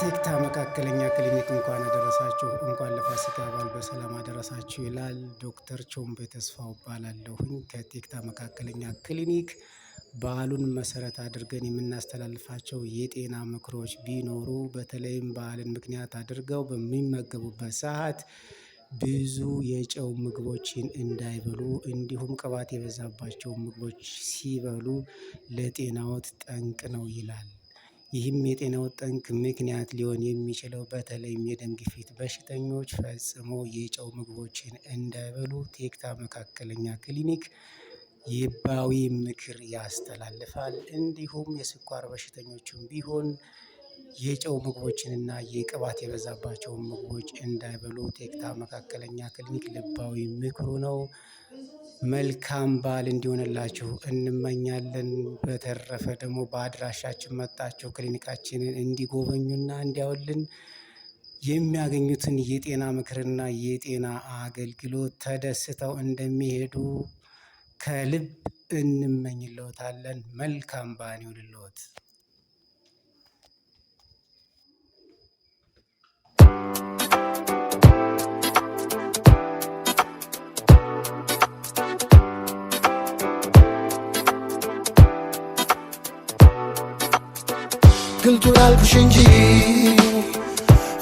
ቴክታ መካከለኛ ክሊኒክ እንኳን አደረሳችሁ፣ እንኳን ለፋሲካ በዓል በሰላም አደረሳችሁ ይላል ዶክተር ቾምቤ ተስፋው እባላለሁኝ ከቴክታ መካከለኛ ክሊኒክ። በዓሉን መሰረት አድርገን የምናስተላልፋቸው የጤና ምክሮች ቢኖሩ በተለይም በዓልን ምክንያት አድርገው በሚመገቡበት ሰዓት ብዙ የጨው ምግቦችን እንዳይበሉ፣ እንዲሁም ቅባት የበዛባቸው ምግቦች ሲበሉ ለጤናዎት ጠንቅ ነው ይላል። ይህም የጤናው ጠንቅ ምክንያት ሊሆን የሚችለው በተለይም የደም ግፊት በሽተኞች ፈጽሞ የጨው ምግቦችን እንዳይበሉ ቴክታ መካከለኛ ክሊኒክ ይባዊ ምክር ያስተላልፋል። እንዲሁም የስኳር በሽተኞችም ቢሆን የጨው ምግቦችንና የቅባት የበዛባቸውን ምግቦች እንዳይበሉ ቴክታ መካከለኛ ክሊኒክ ልባዊ ምክሩ ነው። መልካም በዓል እንዲሆንላችሁ እንመኛለን። በተረፈ ደግሞ በአድራሻችን መጣችሁ ክሊኒካችንን እንዲጎበኙና እንዲያዩልን የሚያገኙትን የጤና ምክርና የጤና አገልግሎት ተደስተው እንደሚሄዱ ከልብ እንመኝልዎታለን። መልካም በዓል ይሁንልዎት። ግልጡን አልኩሽ እንጂ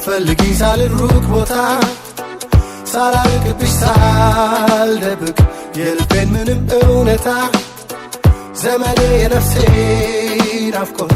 ፈልጊ ሳልሩቅ ቦታ ሳላልቅብሽ ሳልደብቅ የልቤን ምንም እውነታ ዘመኔ የነፍሴ ናፍቆት